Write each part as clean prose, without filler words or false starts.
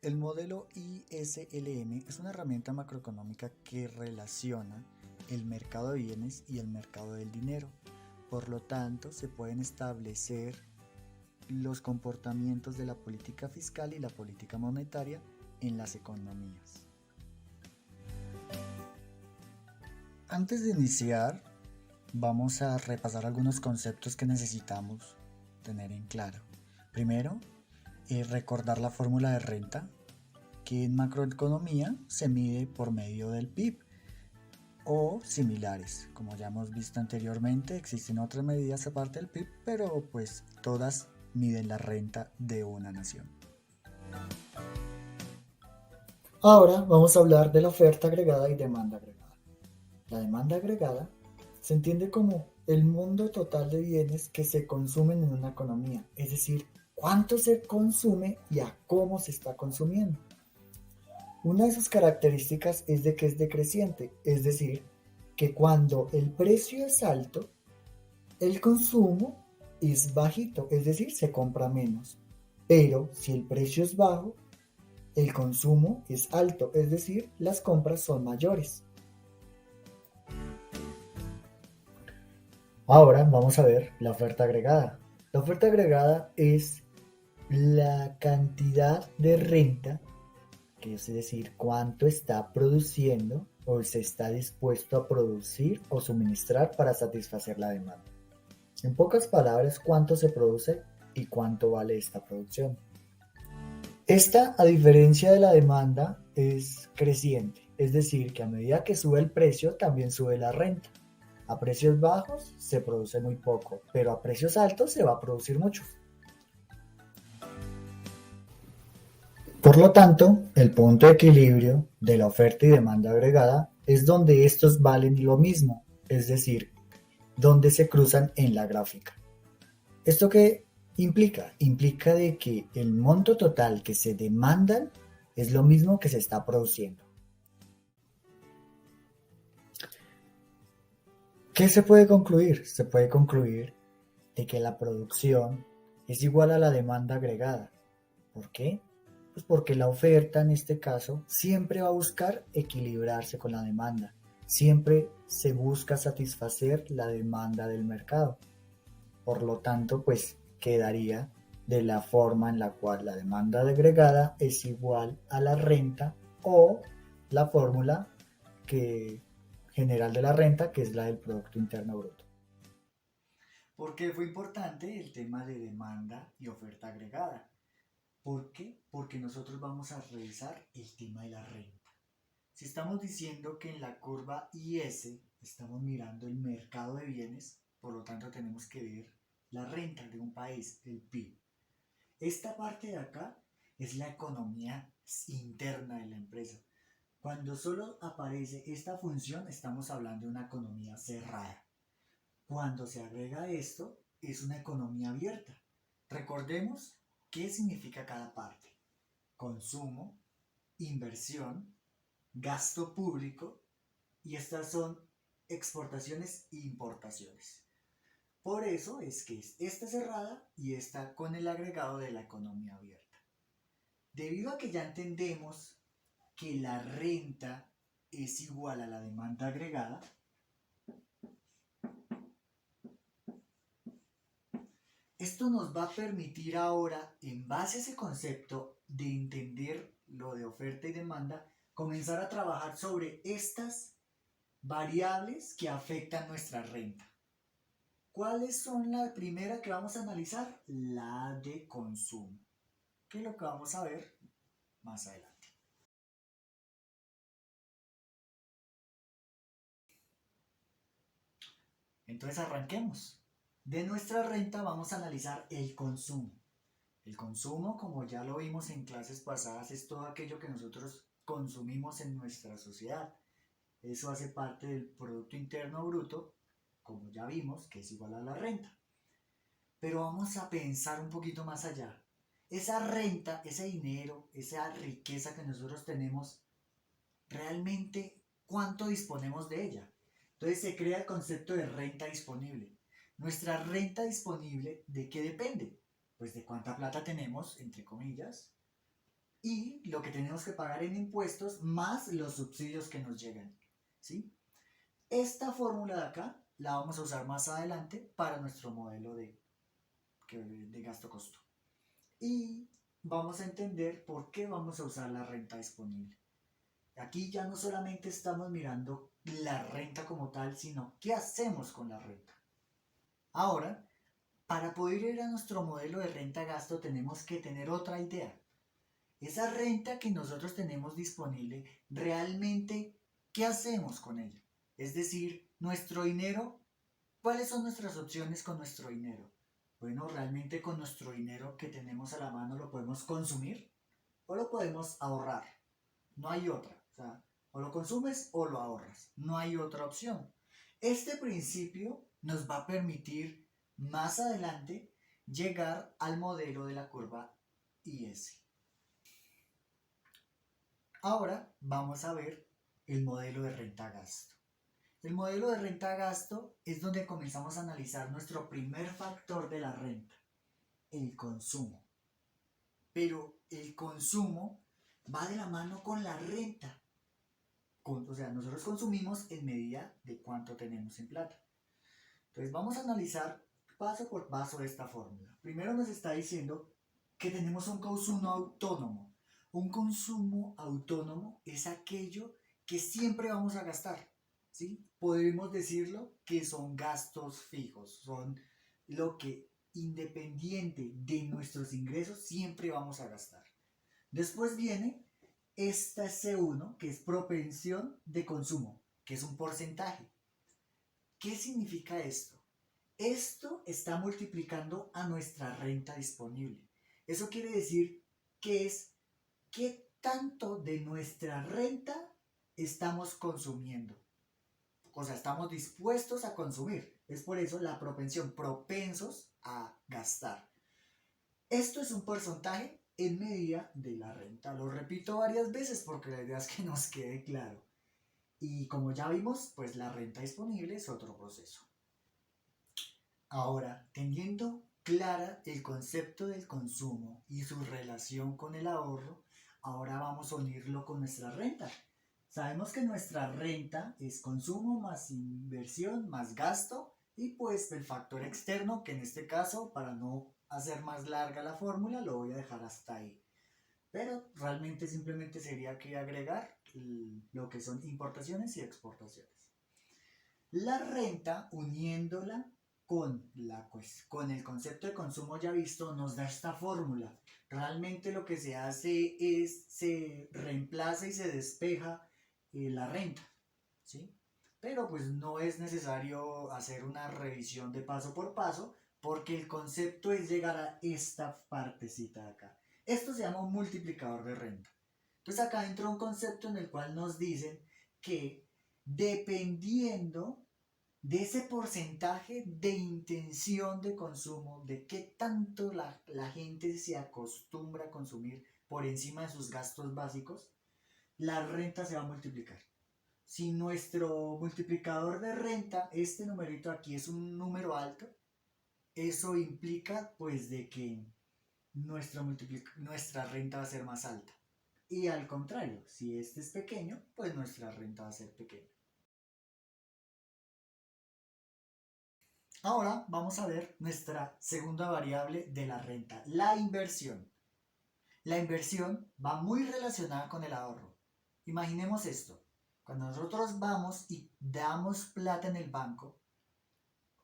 El modelo ISLM es una herramienta macroeconómica que relaciona el mercado de bienes y el mercado del dinero. Por lo tanto, se pueden establecer los comportamientos de la política fiscal y la política monetaria en las economías. Antes de iniciar, vamos a repasar algunos conceptos que necesitamos tener en claro. Primero, recordar la fórmula de renta, que en macroeconomía se mide por medio del PIB o similares. Como ya hemos visto anteriormente, existen otras medidas aparte del PIB, pero pues todas miden la renta de una nación. Ahora vamos a hablar de la oferta agregada y demanda agregada. La demanda agregada se entiende como el mundo total de bienes que se consumen en una economía, es decir, cuánto se consume y a cómo se está consumiendo. Una de sus características es de que es decreciente, es decir, que cuando el precio es alto, el consumo es bajito, es decir, se compra menos. Pero si el precio es bajo, el consumo es alto, es decir, las compras son mayores. Ahora vamos a ver la oferta agregada. La oferta agregada es la cantidad de renta, que es decir, cuánto está produciendo o se está dispuesto a producir o suministrar para satisfacer la demanda. En pocas palabras, cuánto se produce y cuánto vale esta producción. Esta, a diferencia de la demanda, es creciente, es decir, que a medida que sube el precio, también sube la renta. A precios bajos se produce muy poco, pero a precios altos se va a producir mucho. Por lo tanto, el punto de equilibrio de la oferta y demanda agregada es donde estos valen lo mismo, es decir, donde se cruzan en la gráfica. ¿Esto qué implica? Implica de que el monto total que se demandan es lo mismo que se está produciendo. ¿Qué se puede concluir? Se puede concluir de que la producción es igual a la demanda agregada. ¿Por qué? Pues porque la oferta en este caso siempre va a buscar equilibrarse con la demanda. Siempre se busca satisfacer la demanda del mercado. Por lo tanto, pues quedaría de la forma en la cual la demanda agregada es igual a la renta o la fórmula que, general de la renta, que es la del Producto Interno Bruto. ¿Por qué fue importante el tema de demanda y oferta agregada? ¿Por qué? Porque nosotros vamos a revisar el tema de la renta. Si estamos diciendo que en la curva IS estamos mirando el mercado de bienes, por lo tanto tenemos que ver la renta de un país, el PIB. Esta parte de acá es la economía interna de la empresa. Cuando solo aparece esta función, estamos hablando de una economía cerrada. Cuando se agrega esto, es una economía abierta. Recordemos qué significa cada parte. Consumo, inversión, gasto público y estas son exportaciones e importaciones. Por eso es que es esta cerrada y esta con el agregado de la economía abierta. Debido a que ya entendemos que la renta es igual a la demanda agregada, esto nos va a permitir ahora, en base a ese concepto de entender lo de oferta y demanda, comenzar a trabajar sobre estas variables que afectan nuestra renta. ¿Cuáles son la primera que vamos a analizar? La de consumo, que es lo que vamos a ver más adelante. Entonces arranquemos. De nuestra renta vamos a analizar el consumo. El consumo, como ya lo vimos en clases pasadas, es todo aquello que nosotros consumimos en nuestra sociedad. Eso hace parte del Producto Interno Bruto, como ya vimos, que es igual a la renta. Pero vamos a pensar un poquito más allá. Esa renta, ese dinero, esa riqueza que nosotros tenemos, realmente, ¿cuánto disponemos de ella? Entonces se crea el concepto de renta disponible. Nuestra renta disponible, ¿de qué depende? Pues de cuánta plata tenemos, entre comillas, y lo que tenemos que pagar en impuestos más los subsidios que nos llegan, ¿sí? Esta fórmula de acá la vamos a usar más adelante para nuestro modelo de gasto-costo. Y vamos a entender por qué vamos a usar la renta disponible. Aquí ya no solamente estamos mirando la renta como tal, sino qué hacemos con la renta. Ahora, para poder ir a nuestro modelo de renta-gasto tenemos que tener otra idea. Esa renta que nosotros tenemos disponible, realmente, ¿qué hacemos con ella? Es decir, nuestro dinero, ¿cuáles son nuestras opciones con nuestro dinero? Bueno, realmente con nuestro dinero que tenemos a la mano lo podemos consumir o lo podemos ahorrar. No hay otra. O sea, o lo consumes o lo ahorras. No hay otra opción. Este principio nos va a permitir más adelante llegar al modelo de la curva IS. Ahora vamos a ver el modelo de renta-gasto. El modelo de renta-gasto es donde comenzamos a analizar nuestro primer factor de la renta, el consumo. Pero el consumo va de la mano con la renta. O sea, nosotros consumimos en medida de cuánto tenemos en plata. Entonces vamos a analizar paso por paso esta fórmula. Primero nos está diciendo que tenemos un consumo autónomo. Un consumo autónomo es aquello que siempre vamos a gastar, ¿sí? Podemos decirlo que son gastos fijos, son lo que independiente de nuestros ingresos siempre vamos a gastar. Después viene esta C1, que es propensión de consumo, que es un porcentaje. ¿Qué significa esto? Esto está multiplicando a nuestra renta disponible. Eso quiere decir que es qué tanto de nuestra renta estamos consumiendo. O sea, estamos dispuestos a consumir. Es por eso la propensión, propensos a gastar. Esto es un porcentaje en medida de la renta. Lo repito varias veces porque la idea es que nos quede claro. Y como ya vimos, pues la renta disponible es otro proceso. Ahora, teniendo clara el concepto del consumo y su relación con el ahorro, ahora vamos a unirlo con nuestra renta. Sabemos que nuestra renta es consumo más inversión más gasto y pues el factor externo, que en este caso, para no hacer más larga la fórmula, lo voy a dejar hasta ahí. Pero realmente simplemente sería que agregar lo que son importaciones y exportaciones. La renta, uniéndola con el concepto de consumo ya visto, nos da esta fórmula. Realmente lo que se hace es, se reemplaza y se despeja la renta, ¿sí? Pero pues no es necesario hacer una revisión de paso por paso, porque el concepto es llegar a esta partecita de acá. Esto se llama un multiplicador de renta. Entonces acá entra un concepto en el cual nos dicen que dependiendo de ese porcentaje de intención de consumo, de qué tanto la gente se acostumbra a consumir por encima de sus gastos básicos, la renta se va a multiplicar. Si nuestro multiplicador de renta, este numerito aquí es un número alto, eso implica pues de que nuestra renta va a ser más alta. Y al contrario, si este es pequeño, pues nuestra renta va a ser pequeña. Ahora vamos a ver nuestra segunda variable de la renta, la inversión. La inversión va muy relacionada con el ahorro. Imaginemos esto, cuando nosotros vamos y damos plata en el banco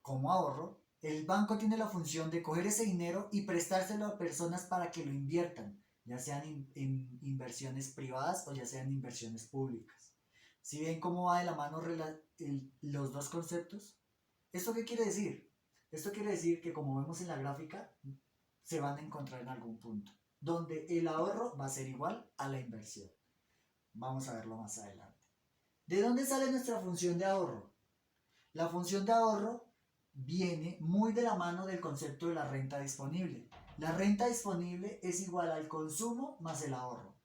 como ahorro, el banco tiene la función de coger ese dinero y prestárselo a personas para que lo inviertan, ya sean en inversiones privadas o ya sean inversiones públicas. ¿Sí ven cómo va de la mano los dos conceptos? ¿Esto qué quiere decir? Esto quiere decir que, como vemos en la gráfica, se van a encontrar en algún punto, donde el ahorro va a ser igual a la inversión. Vamos a verlo más adelante. ¿De dónde sale nuestra función de ahorro? La función de ahorro viene muy de la mano del concepto de la renta disponible. La renta disponible es igual al consumo más el ahorro.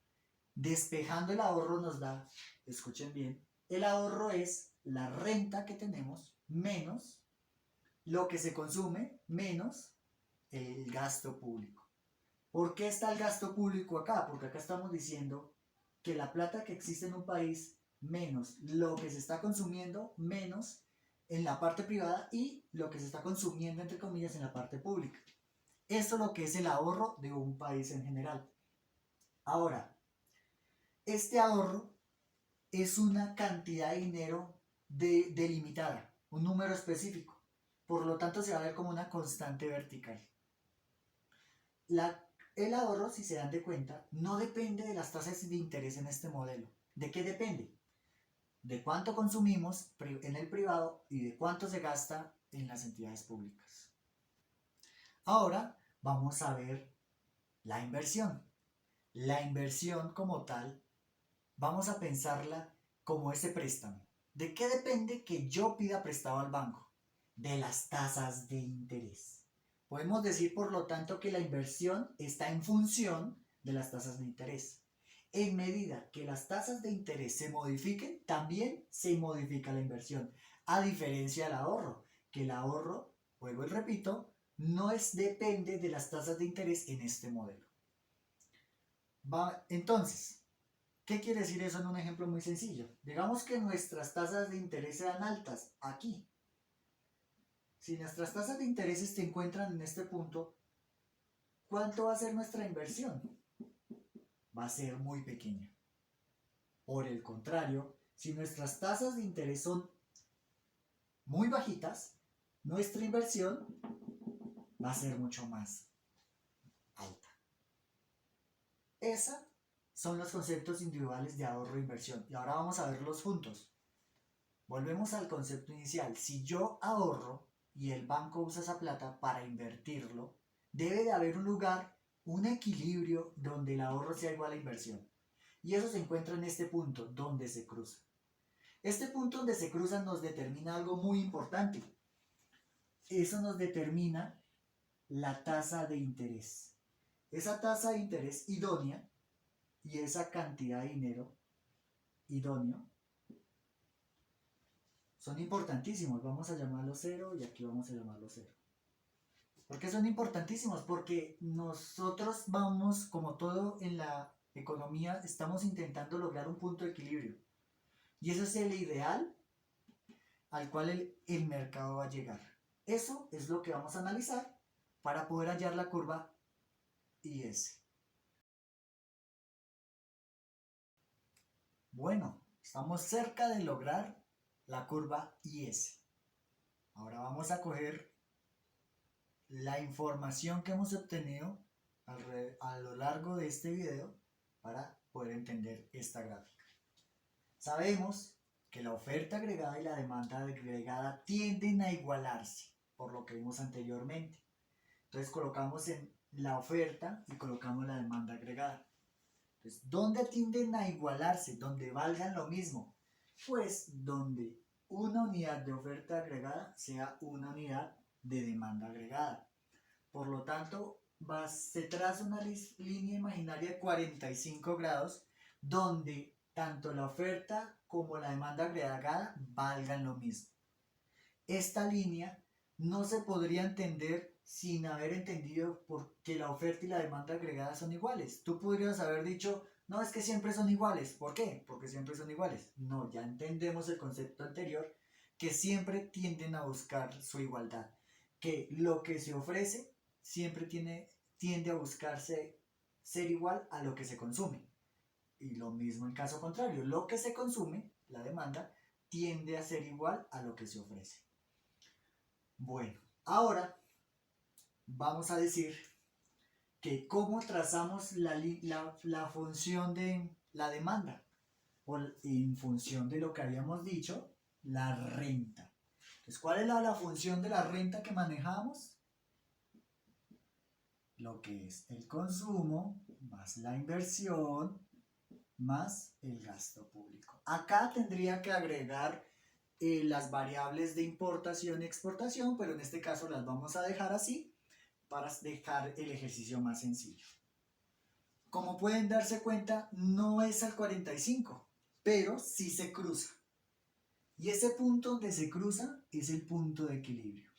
Despejando el ahorro nos da, escuchen bien, el ahorro es la renta que tenemos menos lo que se consume menos el gasto público. ¿Por qué está el gasto público acá? Porque acá estamos diciendo que la plata que existe en un país menos lo que se está consumiendo menos en la parte privada y lo que se está consumiendo entre comillas en la parte pública. Esto es lo que es el ahorro de un país en general. Ahora, este ahorro es una cantidad de dinero delimitada, un número específico. Por lo tanto, se va a ver como una constante vertical. El ahorro, si se dan de cuenta, no depende de las tasas de interés en este modelo. ¿De qué depende? De cuánto consumimos en el privado y de cuánto se gasta en las entidades públicas. Ahora vamos a ver la inversión. La inversión como tal, vamos a pensarla como ese préstamo. ¿De qué depende que yo pida prestado al banco? De las tasas de interés. Podemos decir, por lo tanto, que la inversión está en función de las tasas de interés. En medida que las tasas de interés se modifiquen, también se modifica la inversión. A diferencia del ahorro, que el ahorro, vuelvo y repito, depende de las tasas de interés en este modelo. Entonces, ¿qué quiere decir eso en un ejemplo muy sencillo? Digamos que nuestras tasas de interés sean altas aquí. Si nuestras tasas de interés se encuentran en este punto, ¿cuánto va a ser nuestra inversión? Va a ser muy pequeña. Por el contrario, si nuestras tasas de interés son muy bajitas, nuestra inversión va a ser mucho más alta. Esos son los conceptos individuales de ahorro e inversión. Y ahora vamos a verlos juntos. Volvemos al concepto inicial. Si yo ahorro y el banco usa esa plata para invertirlo, debe de haber un lugar, un equilibrio donde el ahorro sea igual a la inversión. Y eso se encuentra en este punto, donde se cruza. Este punto donde se cruzan nos determina algo muy importante. Eso nos determina la tasa de interés. Esa tasa de interés idónea y esa cantidad de dinero idóneo son importantísimos. Vamos a llamarlo 0 y aquí vamos a llamarlo 0. ¿Por qué son importantísimos? Porque nosotros vamos, como todo en la economía, estamos intentando lograr un punto de equilibrio. Y eso es el ideal al cual el mercado va a llegar. Eso es lo que vamos a analizar para poder hallar la curva IS. Bueno, estamos cerca de lograr la curva IS. Ahora vamos a coger la información que hemos obtenido a lo largo de este video para poder entender esta gráfica. Sabemos que la oferta agregada y la demanda agregada tienden a igualarse, por lo que vimos anteriormente. Entonces colocamos en la oferta y colocamos la demanda agregada. Entonces, ¿dónde tienden a igualarse? ¿Dónde valgan lo mismo? Pues donde una unidad de oferta agregada sea una unidad de demanda agregada. Por lo tanto, se traza una línea imaginaria de 45 grados donde tanto la oferta como la demanda agregada valgan lo mismo. Esta línea no se podría entender sin haber entendido por qué la oferta y la demanda agregada son iguales. Tú podrías haber dicho, no, es que siempre son iguales. ¿Por qué? Porque siempre son iguales. No, ya entendemos el concepto anterior, que siempre tienden a buscar su igualdad. Que lo que se ofrece siempre tiende a buscarse ser igual a lo que se consume. Y lo mismo en caso contrario, lo que se consume, la demanda, tiende a ser igual a lo que se ofrece. Bueno, ahora vamos a decir que cómo trazamos la función de la demanda, o en función de lo que habíamos dicho, la renta. Entonces, ¿cuál es la función de la renta que manejamos? Lo que es el consumo más la inversión más el gasto público. Acá tendría que agregar las variables de importación y exportación, pero en este caso las vamos a dejar así para dejar el ejercicio más sencillo. Como pueden darse cuenta, no es al 45, pero sí se cruza. Y ese punto donde se cruza es el punto de equilibrio.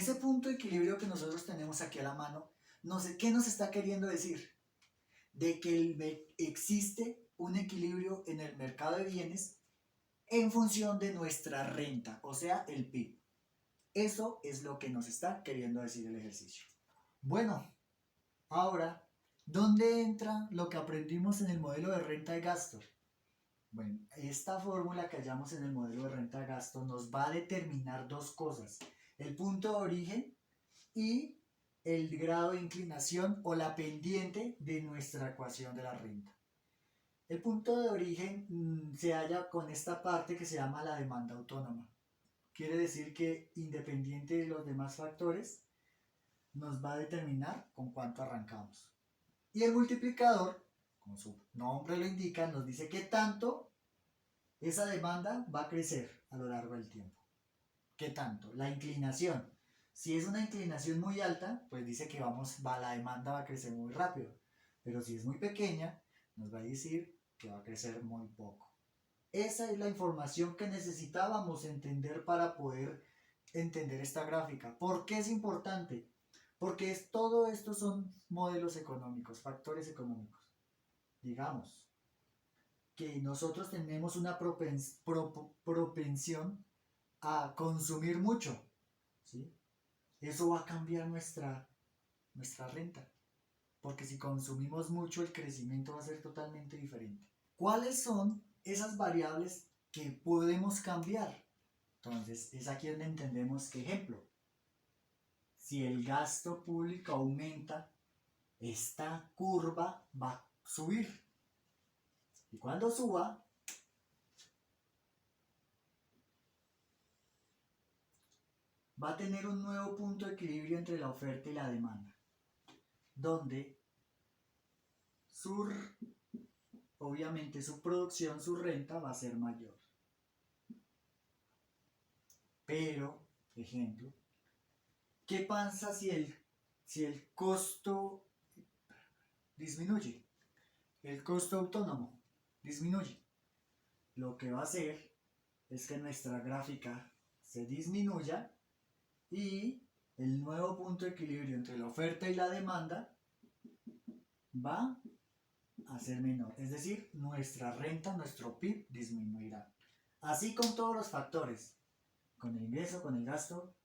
ese punto de equilibrio que nosotros tenemos aquí a la mano, no sé, ¿qué nos está queriendo decir? De que existe un equilibrio en el mercado de bienes en función de nuestra renta, o sea, el PIB. Eso es lo que nos está queriendo decir el ejercicio. Bueno, ahora, ¿dónde entra lo que aprendimos en el modelo de renta y gasto? Bueno, esta fórmula que hallamos en el modelo de renta-gasto nos va a determinar dos cosas: el punto de origen y el grado de inclinación o la pendiente de nuestra ecuación de la renta. El punto de origen se halla con esta parte que se llama la demanda autónoma. Quiere decir que independiente de los demás factores, nos va a determinar con cuánto arrancamos. Y el multiplicador, como su nombre lo indica, nos dice qué tanto esa demanda va a crecer a lo largo del tiempo. ¿Qué tanto? La inclinación. Si es una inclinación muy alta, pues dice que la demanda va a crecer muy rápido. Pero si es muy pequeña, nos va a decir que va a crecer muy poco. Esa es la información que necesitábamos entender para poder entender esta gráfica. ¿Por qué es importante? Porque todo esto son modelos económicos, factores económicos. Digamos que nosotros tenemos una propensión a consumir mucho, ¿sí? Eso va a cambiar nuestra renta, porque si consumimos mucho el crecimiento va a ser totalmente diferente. ¿Cuáles son esas variables que podemos cambiar? Entonces es aquí donde entendemos que, ejemplo, si el gasto público aumenta, esta curva va a subir. Y cuando suba, va a tener un nuevo punto de equilibrio entre la oferta y la demanda, donde obviamente su producción, su renta va a ser mayor. Pero, ejemplo, ¿qué pasa si el costo disminuye? El costo autónomo disminuye. Lo que va a hacer es que nuestra gráfica se disminuya y el nuevo punto de equilibrio entre la oferta y la demanda va a ser menor. Es decir, nuestra renta, nuestro PIB disminuirá. Así con todos los factores, con el ingreso, con el gasto,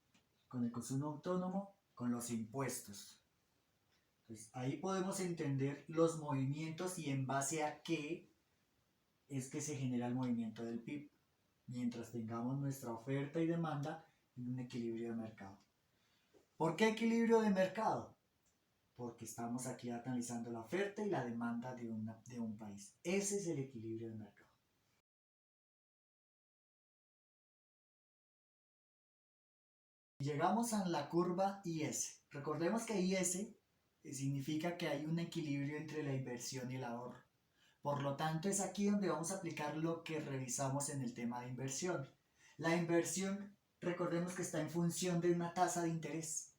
con el consumo autónomo, con los impuestos. Entonces, ahí podemos entender los movimientos y en base a qué es que se genera el movimiento del PIB, mientras tengamos nuestra oferta y demanda en un equilibrio de mercado. ¿Por qué equilibrio de mercado? Porque estamos aquí analizando la oferta y la demanda de un país. Ese es el equilibrio de mercado. Llegamos a la curva IS. Recordemos que IS significa que hay un equilibrio entre la inversión y el ahorro. Por lo tanto, es aquí donde vamos a aplicar lo que revisamos en el tema de inversión. La inversión, recordemos que está en función de una tasa de interés,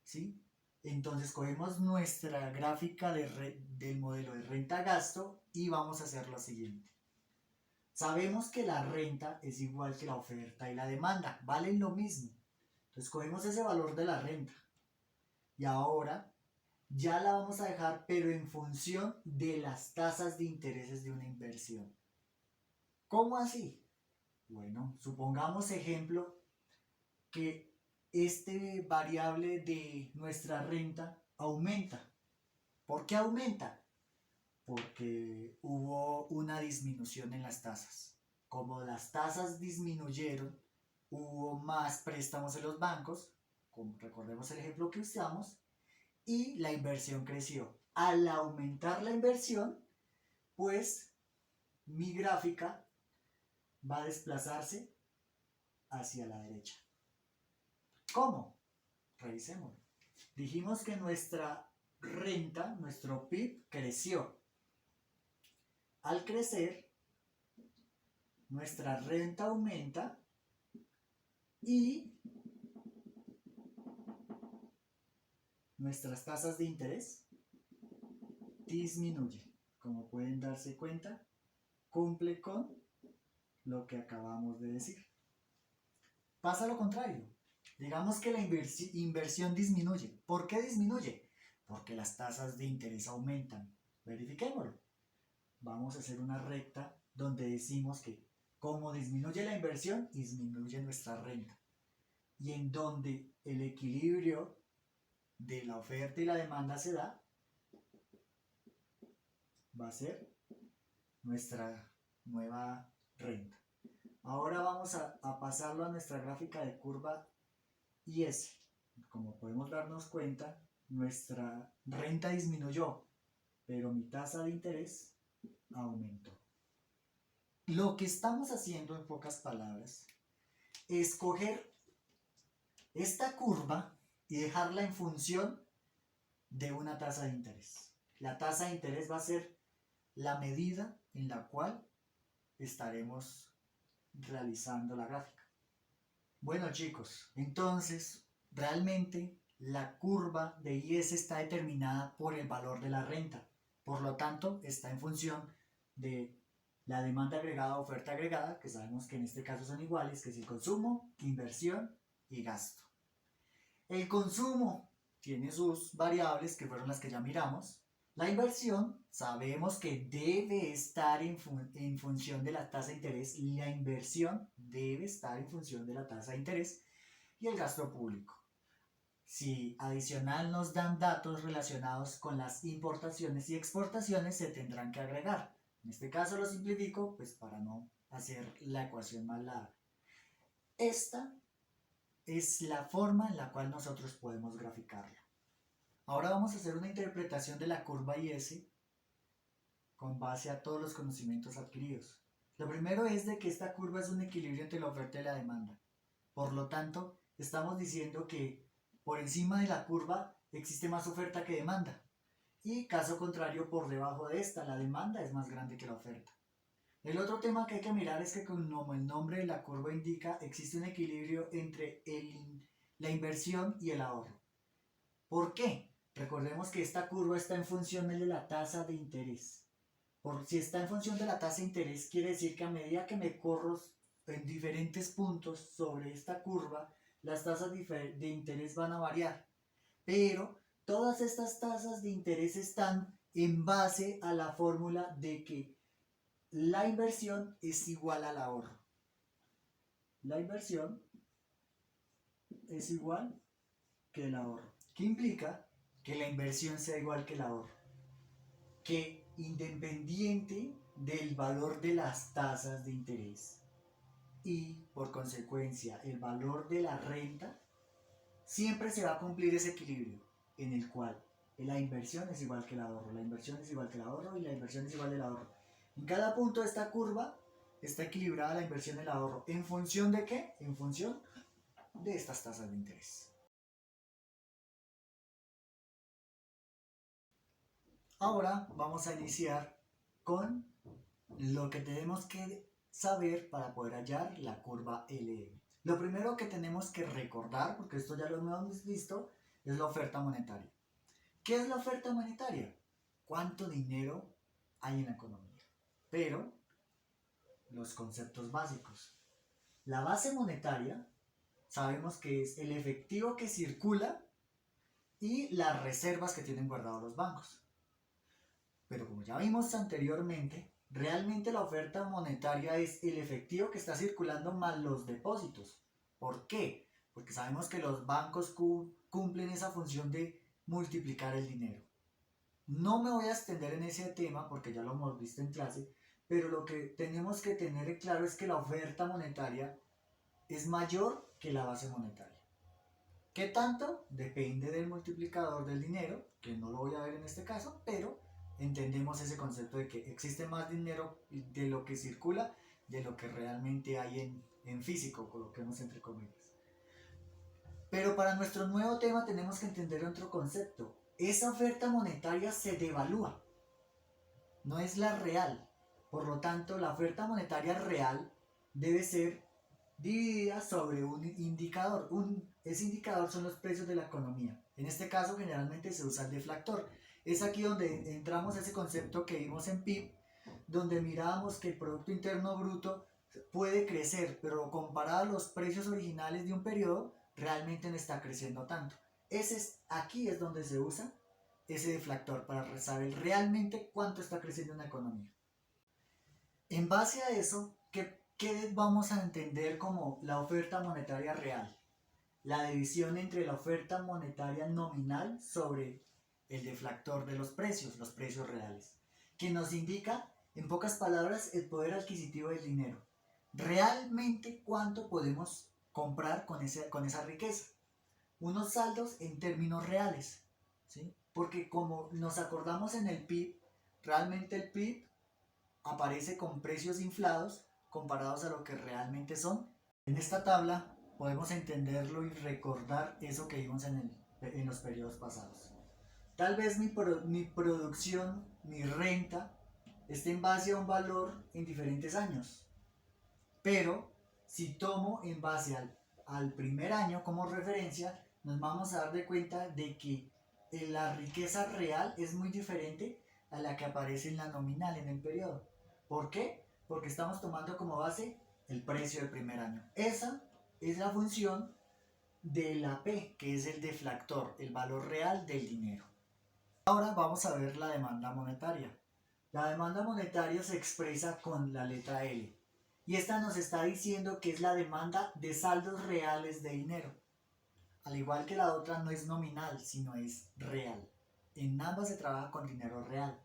¿sí? Entonces cogemos nuestra gráfica del modelo de renta-gasto y vamos a hacer lo siguiente. Sabemos que la renta es igual que la oferta y la demanda, valen lo mismo. Entonces cogemos ese valor de la renta y ahora ya la vamos a dejar, pero en función de las tasas de intereses de una inversión. ¿Cómo así? Bueno, supongamos, ejemplo, que este variable de nuestra renta aumenta. ¿Por qué aumenta? Porque hubo una disminución en las tasas. Como las tasas disminuyeron, hubo más préstamos en los bancos, como recordemos el ejemplo que usamos, y la inversión creció. Al aumentar la inversión, pues mi gráfica va a desplazarse hacia la derecha. ¿Cómo? Revisémoslo. Dijimos que nuestra renta, nuestro PIB, creció. Al crecer, nuestra renta aumenta y nuestras tasas de interés disminuyen. Como pueden darse cuenta, cumple con lo que acabamos de decir. Pasa lo contrario. Digamos que la inversión disminuye. ¿Por qué disminuye? Porque las tasas de interés aumentan. Verifiquémoslo. Vamos a hacer una recta donde decimos que como disminuye la inversión, disminuye nuestra renta. Y en donde el equilibrio de la oferta y la demanda se da, va a ser nuestra nueva renta. Ahora vamos a pasarlo a nuestra gráfica de curva IS. Como podemos darnos cuenta, nuestra renta disminuyó, pero mi tasa de interés aumentó. Lo que estamos haciendo, en pocas palabras, es coger esta curva y dejarla en función de una tasa de interés. La tasa de interés va a ser la medida en la cual estaremos realizando la gráfica. Bueno chicos, entonces realmente la curva de IS está determinada por el valor de la renta. Por lo tanto, está en función de la demanda agregada, oferta agregada, que sabemos que en este caso son iguales, que es el consumo, inversión y gasto. El consumo tiene sus variables, que fueron las que ya miramos. La inversión, sabemos que debe estar en función de la tasa de interés. La inversión debe estar en función de la tasa de interés. Y el gasto público. Si adicional nos dan datos relacionados con las importaciones y exportaciones, se tendrán que agregar. En este caso lo simplifico, pues para no hacer la ecuación más larga. Esta es la forma en la cual nosotros podemos graficarla. Ahora vamos a hacer una interpretación de la curva IS con base a todos los conocimientos adquiridos. Lo primero es de que esta curva es un equilibrio entre la oferta y la demanda. Por lo tanto, estamos diciendo que por encima de la curva existe más oferta que demanda. Y caso contrario, por debajo de esta, la demanda es más grande que la oferta. El otro tema que hay que mirar es que como el nombre de la curva indica, existe un equilibrio entre la inversión y el ahorro. ¿Por qué? Recordemos que esta curva está en función de la tasa de interés. Si está en función de la tasa de interés, quiere decir que a medida que me corro en diferentes puntos sobre esta curva, las tasas de interés van a variar. Pero todas estas tasas de interés están en base a la fórmula de que la inversión es igual al ahorro. La inversión es igual que el ahorro. ¿Qué implica? Que la inversión sea igual que el ahorro. Que independiente del valor de las tasas de interés y por consecuencia el valor de la renta, siempre se va a cumplir ese equilibrio en el cual la inversión es igual que el ahorro, la inversión es igual que el ahorro y la inversión es igual al ahorro. En cada punto de esta curva está equilibrada la inversión y el ahorro. ¿En función de qué? En función de estas tasas de interés. Ahora vamos a iniciar con lo que tenemos que saber para poder hallar la curva LM. Lo primero que tenemos que recordar, porque esto ya lo hemos visto, es la oferta monetaria. ¿Qué es la oferta monetaria? ¿Cuánto dinero hay en la economía? Pero los conceptos básicos. La base monetaria sabemos que es el efectivo que circula y las reservas que tienen guardados los bancos. Pero como ya vimos anteriormente, realmente la oferta monetaria es el efectivo que está circulando más los depósitos. ¿Por qué? Porque sabemos que los bancos cumplen esa función de multiplicar el dinero. No me voy a extender en ese tema porque ya lo hemos visto en clase, pero lo que tenemos que tener claro es que la oferta monetaria es mayor que la base monetaria. ¿Qué tanto? Depende del multiplicador del dinero, que no lo voy a ver en este caso, pero entendemos ese concepto de que existe más dinero de lo que circula, de lo que realmente hay en físico, coloquemos entre comillas. Pero para nuestro nuevo tema tenemos que entender otro concepto. Esa oferta monetaria se devalúa, no es la real. Por lo tanto, la oferta monetaria real debe ser dividida sobre un indicador. Ese indicador son los precios de la economía. En este caso generalmente se usa el deflactor. Es aquí donde entramos a ese concepto que vimos en PIB, donde mirábamos que el Producto Interno Bruto puede crecer, pero comparado a los precios originales de un periodo, realmente no está creciendo tanto. Aquí es donde se usa ese deflactor para saber realmente cuánto está creciendo una economía. En base a eso, ¿qué vamos a entender como la oferta monetaria real? La división entre la oferta monetaria nominal sobre el deflactor de los precios reales, que nos indica, en pocas palabras, el poder adquisitivo del dinero. Realmente cuánto podemos comprar con esa riqueza. Unos saldos en términos reales, ¿sí? Porque como nos acordamos en el PIB, realmente el PIB aparece con precios inflados comparados a lo que realmente son. En esta tabla podemos entenderlo y recordar eso que vimos en los periodos pasados. Tal vez mi producción, mi renta, esté en base a un valor en diferentes años. Pero si tomo en base al primer año como referencia, nos vamos a dar de cuenta de que la riqueza real es muy diferente a la que aparece en la nominal en el periodo. ¿Por qué? Porque estamos tomando como base el precio del primer año. Esa es la función de la P, que es el deflactor, el valor real del dinero. Ahora vamos a ver la demanda monetaria. La demanda monetaria se expresa con la letra L. Y esta nos está diciendo que es la demanda de saldos reales de dinero. Al igual que la otra, no es nominal, sino es real. En ambas se trabaja con dinero real.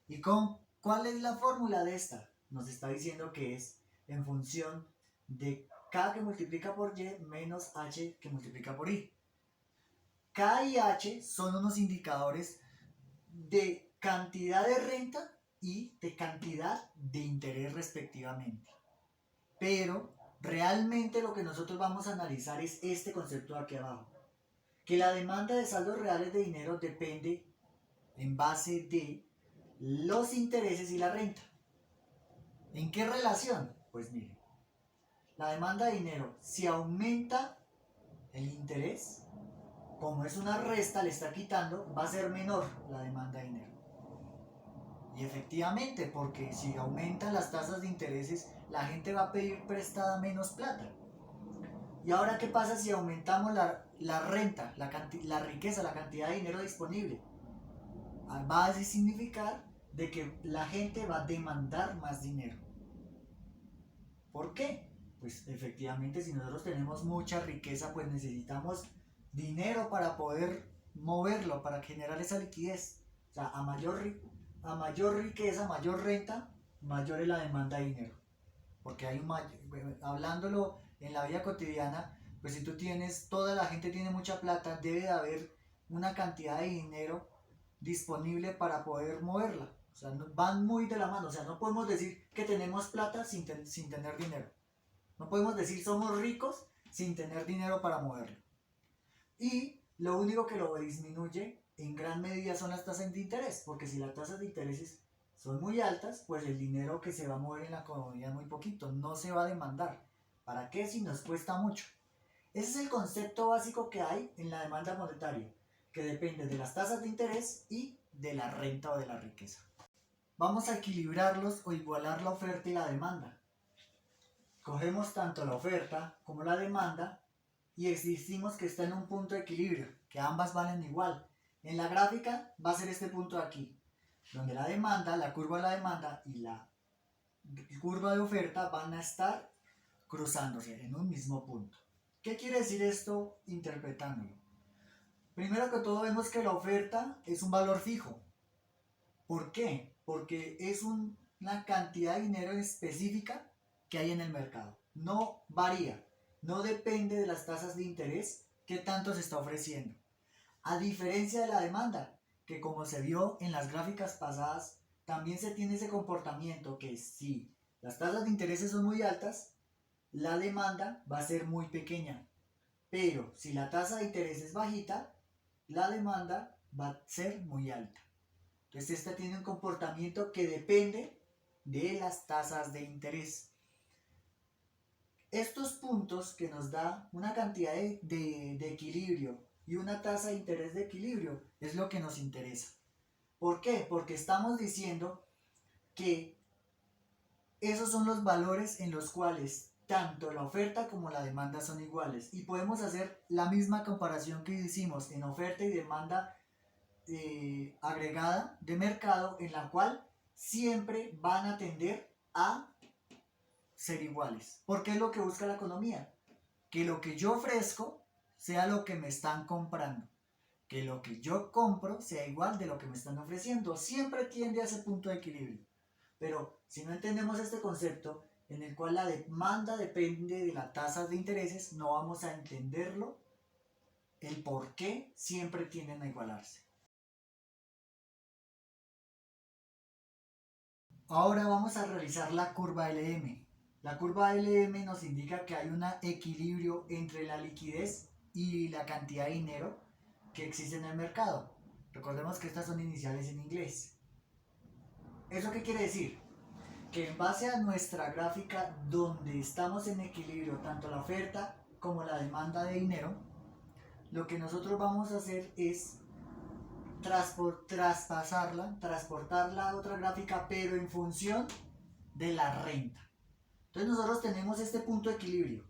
¿Y cuál es la fórmula de esta? Nos está diciendo que es en función de K que multiplica por Y menos H que multiplica por I. K y H son unos indicadores de cantidad de renta y de cantidad de interés respectivamente. Pero realmente lo que nosotros vamos a analizar es este concepto de aquí abajo. Que la demanda de saldos reales de dinero depende en base de los intereses y la renta. ¿En qué relación? Pues miren, la demanda de dinero, si aumenta el interés, como es una resta, le está quitando, va a ser menor la demanda de dinero. Y efectivamente, porque si aumentan las tasas de intereses, la gente va a pedir prestada menos plata. ¿Y ahora qué pasa si aumentamos la renta, la riqueza, la cantidad de dinero disponible? Va a significar de que la gente va a demandar más dinero. ¿Por qué? Pues efectivamente si nosotros tenemos mucha riqueza, pues necesitamos dinero para poder moverlo, para generar esa liquidez. O sea, a mayor riqueza, mayor renta, mayor es la demanda de dinero. Porque hay hablándolo en la vida cotidiana, pues si tú tienes, toda la gente tiene mucha plata, debe de haber una cantidad de dinero disponible para poder moverla. O sea, van muy de la mano. O sea, no podemos decir que tenemos plata sin tener dinero. No podemos decir somos ricos sin tener dinero para moverlo. Y lo único que lo disminuye en gran medida son las tasas de interés, porque si las tasas de intereses son muy altas, pues el dinero que se va a mover en la economía es muy poquito, no se va a demandar. ¿Para qué si nos cuesta mucho? Ese es el concepto básico que hay en la demanda monetaria, que depende de las tasas de interés y de la renta o de la riqueza. Vamos a equilibrarlos o igualar la oferta y la demanda. Cogemos tanto la oferta como la demanda y decimos que está en un punto de equilibrio, que ambas valen igual. En la gráfica va a ser este punto de aquí, donde la demanda, la curva de la demanda y la curva de oferta van a estar cruzándose en un mismo punto. ¿Qué quiere decir esto interpretándolo? Primero que todo vemos que la oferta es un valor fijo. ¿Por qué? Porque es una cantidad de dinero específica que hay en el mercado. No varía, no depende de las tasas de interés que tanto se está ofreciendo. A diferencia de la demanda, que como se vio en las gráficas pasadas, también se tiene ese comportamiento que si las tasas de interés son muy altas, la demanda va a ser muy pequeña. Pero si la tasa de interés es bajita, la demanda va a ser muy alta. Entonces esta tiene un comportamiento que depende de las tasas de interés. Estos puntos que nos da una cantidad de equilibrio y una tasa de interés de equilibrio es lo que nos interesa. ¿Por qué? Porque estamos diciendo que esos son los valores en los cuales tanto la oferta como la demanda son iguales y podemos hacer la misma comparación que hicimos en oferta y demanda agregada de mercado, en la cual siempre van a tender a ser iguales. ¿Por qué es lo que busca la economía? Que lo que yo ofrezco sea lo que me están comprando, que lo que yo compro sea igual de lo que me están ofreciendo. Siempre tiende a ese punto de equilibrio. Pero si no entendemos este concepto, en el cual la demanda depende de la tasa de intereses, no vamos a entenderlo, el por qué siempre tienden a igualarse. Ahora vamos a realizar la curva LM. La curva LM nos indica que hay un equilibrio entre la liquidez y la cantidad de dinero que existe en el mercado. Recordemos que estas son iniciales en inglés. ¿Eso qué quiere decir? Que en base a nuestra gráfica donde estamos en equilibrio tanto la oferta como la demanda de dinero, lo que nosotros vamos a hacer es transportarla a otra gráfica, pero en función de la renta. Entonces nosotros tenemos este punto de equilibrio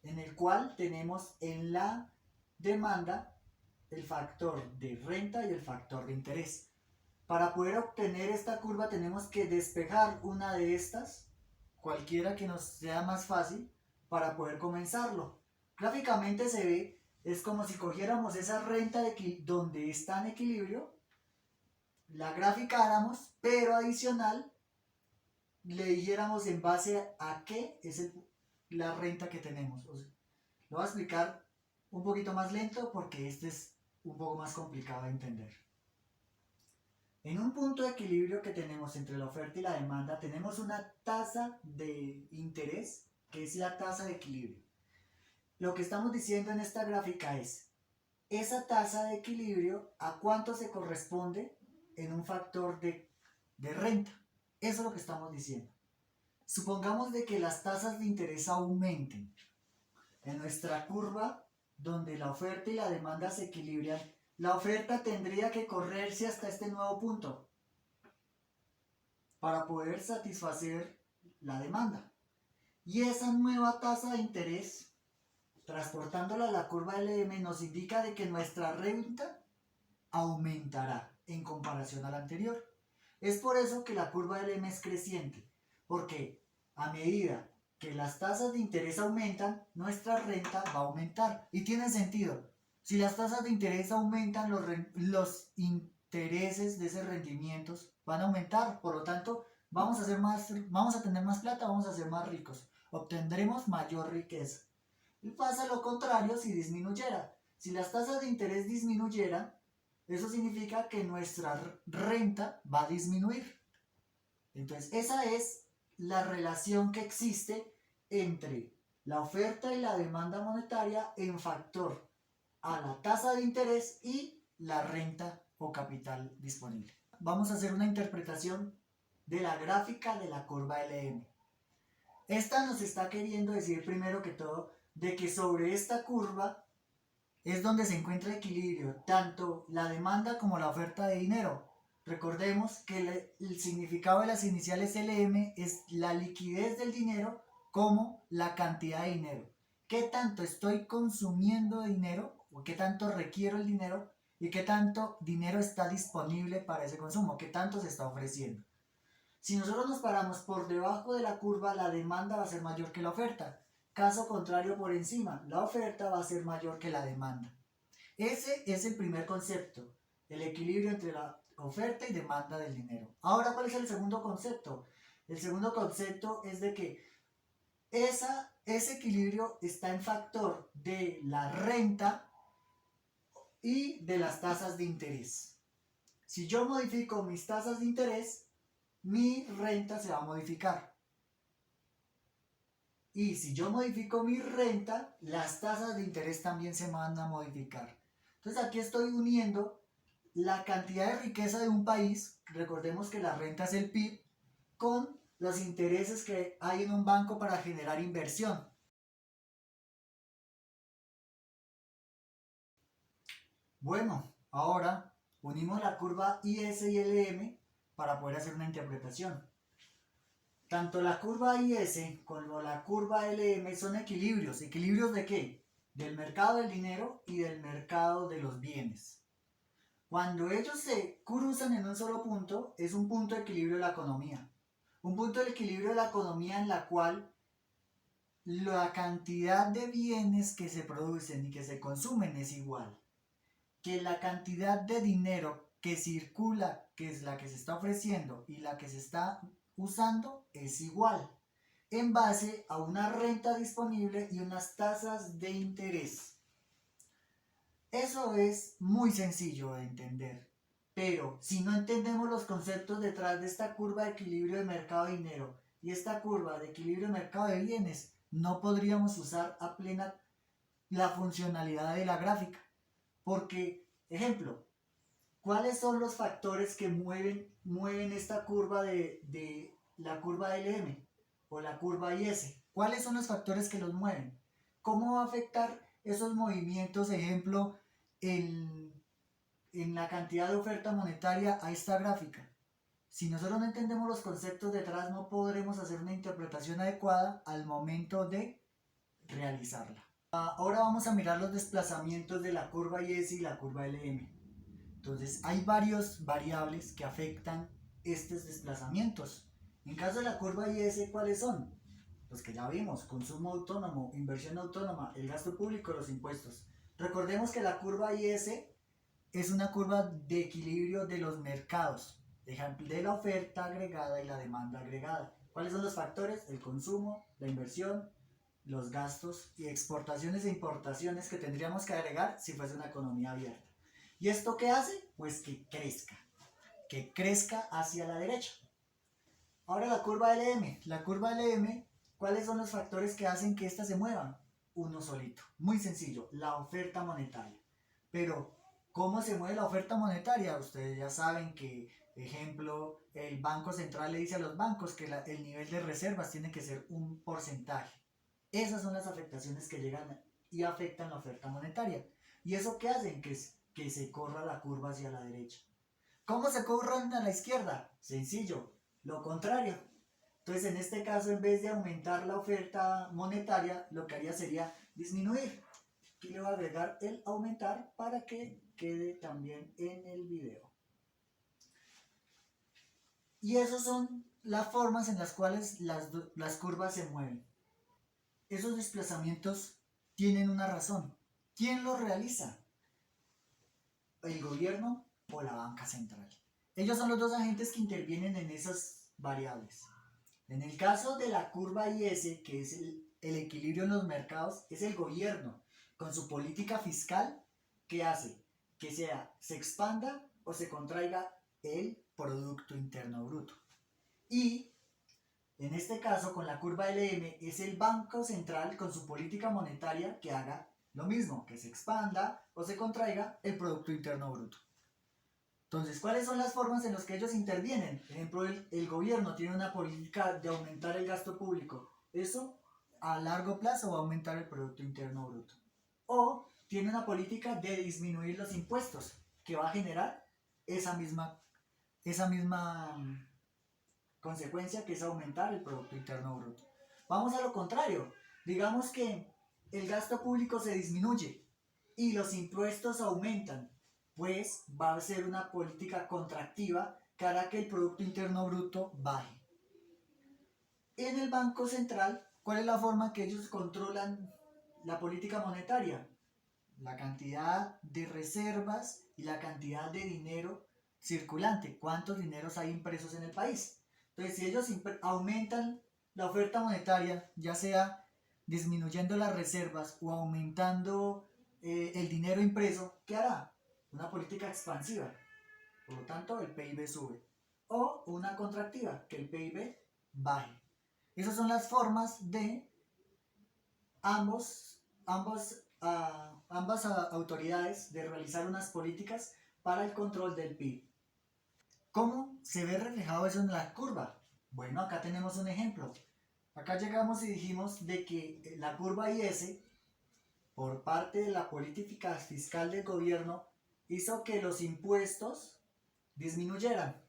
en el cual tenemos en la demanda el factor de renta y el factor de interés. Para poder obtener esta curva tenemos que despejar una de estas, cualquiera que nos sea más fácil, para poder comenzarlo. Gráficamente se ve, es como si cogiéramos esa renta donde está en equilibrio, la graficáramos, pero adicional le dijéramos en base a qué es la renta que tenemos. O sea, lo voy a explicar un poquito más lento porque este es un poco más complicado de entender. En un punto de equilibrio que tenemos entre la oferta y la demanda, tenemos una tasa de interés que es la tasa de equilibrio. Lo que estamos diciendo en esta gráfica es esa tasa de equilibrio a cuánto se corresponde en un factor de renta. Eso es lo que estamos diciendo. Supongamos de que las tasas de interés aumenten. En nuestra curva, donde la oferta y la demanda se equilibran, la oferta tendría que correrse hasta este nuevo punto para poder satisfacer la demanda. Y esa nueva tasa de interés, transportándola a la curva LM, nos indica de que nuestra renta aumentará en comparación a la anterior. Es por eso que la curva LM es creciente, porque a medida que las tasas de interés aumentan, nuestra renta va a aumentar. Y tiene sentido. Si las tasas de interés aumentan, los intereses de esos rendimientos van a aumentar. Por lo tanto, vamos a tener más plata, vamos a ser más ricos. Obtendremos mayor riqueza. Y pasa lo contrario si disminuyera. Si las tasas de interés disminuyeran, eso significa que nuestra renta va a disminuir. Entonces, esa es la relación que existe entre la oferta y la demanda monetaria en factor a la tasa de interés y la renta o capital disponible. Vamos a hacer una interpretación de la gráfica de la curva LM. Esta nos está queriendo decir primero que todo de que sobre esta curva es donde se encuentra el equilibrio, tanto la demanda como la oferta de dinero. Recordemos que el significado de las iniciales LM es la liquidez del dinero como la cantidad de dinero. ¿Qué tanto estoy consumiendo de dinero? ¿O qué tanto requiero el dinero? ¿Y qué tanto dinero está disponible para ese consumo? ¿Qué tanto se está ofreciendo? Si nosotros nos paramos por debajo de la curva, la demanda va a ser mayor que la oferta. Caso contrario, por encima, la oferta va a ser mayor que la demanda. Ese es el primer concepto, el equilibrio entre la oferta y demanda del dinero. Ahora, ¿cuál es el segundo concepto? El segundo concepto es de que ese equilibrio está en factor de la renta y de las tasas de interés. Si yo modifico mis tasas de interés, mi renta se va a modificar. Y si yo modifico mi renta, las tasas de interés también se van a modificar. Entonces aquí estoy uniendo la cantidad de riqueza de un país, recordemos que la renta es el PIB, con los intereses que hay en un banco para generar inversión. Bueno, ahora unimos la curva IS y LM para poder hacer una interpretación. Tanto la curva IS como la curva LM son equilibrios. ¿Equilibrios de qué? Del mercado del dinero y del mercado de los bienes. Cuando ellos se cruzan en un solo punto, es un punto de equilibrio de la economía. Un punto de equilibrio de la economía en la cual la cantidad de bienes que se producen y que se consumen es igual. Que la cantidad de dinero que circula, que es la que se está ofreciendo y la que se está usando, es igual, en base a una renta disponible y unas tasas de interés. Eso es muy sencillo de entender, pero si no entendemos los conceptos detrás de esta curva de equilibrio de mercado de dinero y esta curva de equilibrio de mercado de bienes, no podríamos usar a plena la funcionalidad de la gráfica. Porque, ejemplo, ¿cuáles son los factores que mueven esta curva de la curva LM o la curva IS? ¿Cuáles son los factores que los mueven? ¿Cómo va a afectar esos movimientos, ejemplo, en, en la cantidad de oferta monetaria a esta gráfica? Si nosotros no entendemos los conceptos detrás, no podremos hacer una interpretación adecuada al momento de realizarla. Ahora vamos a mirar los desplazamientos de la curva IS y la curva LM. Entonces hay varios variables que afectan estos desplazamientos. En caso de la curva IS, ¿cuáles son? Los que ya vimos: consumo autónomo, inversión autónoma, el gasto público, los impuestos. Recordemos que la curva IS es una curva de equilibrio de los mercados, de la oferta agregada y la demanda agregada. ¿Cuáles son los factores? El consumo, la inversión, los gastos y exportaciones e importaciones que tendríamos que agregar si fuese una economía abierta. ¿Y esto qué hace? Pues que crezca hacia la derecha. Ahora la curva LM. La curva LM, ¿cuáles son los factores que hacen que ésta se mueva? Uno solito, muy sencillo: la oferta monetaria. Pero, ¿cómo se mueve la oferta monetaria? Ustedes ya saben que, ejemplo, el Banco Central le dice a los bancos que el nivel de reservas tiene que ser un porcentaje. Esas son las afectaciones que llegan y afectan la oferta monetaria. ¿Y eso qué hacen? Que se corra la curva hacia la derecha. ¿Cómo se corran a la izquierda? Sencillo, lo contrario. Entonces, en este caso, en vez de aumentar la oferta monetaria, lo que haría sería disminuir. Aquí le voy a agregar el aumentar para que quede también en el video. Y esas son las formas en las cuales las curvas se mueven. Esos desplazamientos tienen una razón. ¿Quién los realiza? ¿El gobierno o la banca central? Ellos son los dos agentes que intervienen en esas variables. En el caso de la curva IS, que es el equilibrio en los mercados, es el gobierno con su política fiscal que hace que se expanda o se contraiga el Producto Interno Bruto. Y en este caso, con la curva LM, es el Banco Central con su política monetaria que haga lo mismo, que se expanda o se contraiga el Producto Interno Bruto. Entonces, ¿cuáles son las formas en las que ellos intervienen? Por ejemplo, el gobierno tiene una política de aumentar el gasto público. Eso a largo plazo va a aumentar el Producto Interno Bruto. O tiene una política de disminuir los impuestos, que va a generar esa misma consecuencia, que es aumentar el Producto Interno Bruto. Vamos a lo contrario. Digamos que el gasto público se disminuye y los impuestos aumentan, pues va a ser una política contractiva que hará que el Producto Interno Bruto baje. En el Banco Central, ¿cuál es la forma que ellos controlan la política monetaria? La cantidad de reservas y la cantidad de dinero circulante. ¿Cuántos dineros hay impresos en el país? Entonces, si ellos aumentan la oferta monetaria, ya sea disminuyendo las reservas o aumentando el dinero impreso, ¿qué hará? Una política expansiva. Por lo tanto, el PIB sube. O una contractiva, que el PIB baje. Esas son las formas de ambas autoridades de realizar unas políticas para el control del PIB. ¿Cómo se ve reflejado eso en la curva? Bueno, acá tenemos un ejemplo. Acá llegamos y dijimos de que la curva IS, por parte de la política fiscal del gobierno, hizo que los impuestos disminuyeran.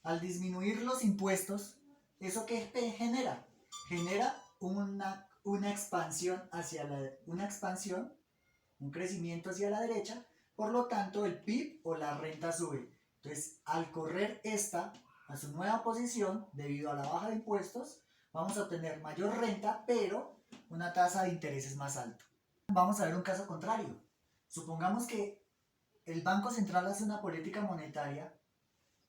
Al disminuir los impuestos, ¿Eso qué genera? Genera una expansión un crecimiento hacia la derecha, por lo tanto el PIB o la renta sube. Entonces, al correr esta a su nueva posición, debido a la baja de impuestos, vamos a obtener mayor renta, pero una tasa de intereses más alta. Vamos a ver un caso contrario. Supongamos que el Banco Central hace una política monetaria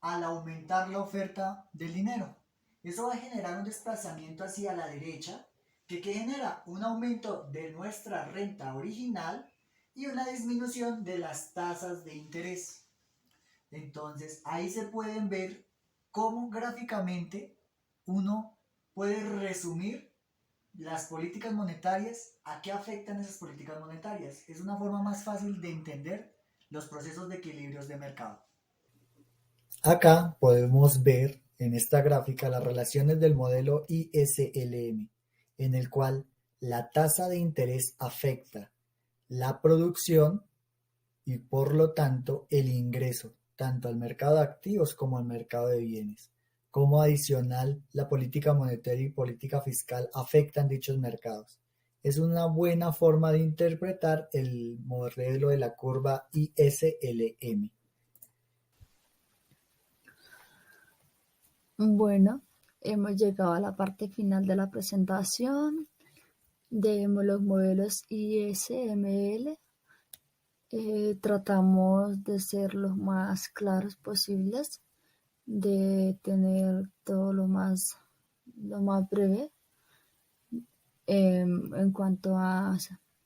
al aumentar la oferta del dinero. Eso va a generar un desplazamiento hacia la derecha que genera un aumento de nuestra renta original y una disminución de las tasas de interés. Entonces ahí se pueden ver cómo gráficamente uno puede resumir las políticas monetarias, a qué afectan esas políticas monetarias. Es una forma más fácil de entender los procesos de equilibrios de mercado. Acá podemos ver en esta gráfica las relaciones del modelo ISLM, en el cual la tasa de interés afecta la producción y por lo tanto el ingreso, tanto al mercado de activos como al mercado de bienes. Como adicional, la política monetaria y política fiscal afectan dichos mercados. Es una buena forma de interpretar el modelo de la curva ISLM. Bueno, hemos llegado a la parte final de la presentación de los modelos ISML. Tratamos de ser los más claros posibles, de tener todo lo más breve en cuanto a,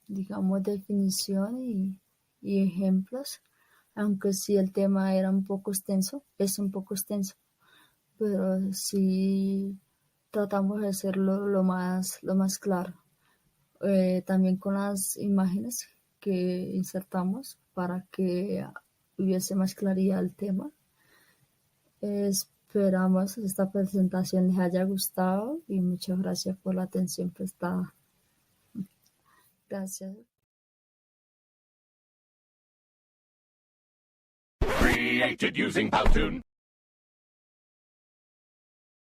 digamos, definición y ejemplos, aunque sí el tema era un poco extenso, es un poco extenso, pero sí tratamos de hacerlo lo más claro. También con las imágenes que insertamos para que hubiese más claridad el tema. Esperamos esta presentación les haya gustado y muchas gracias por la atención prestada. Gracias. Created using Powtoon.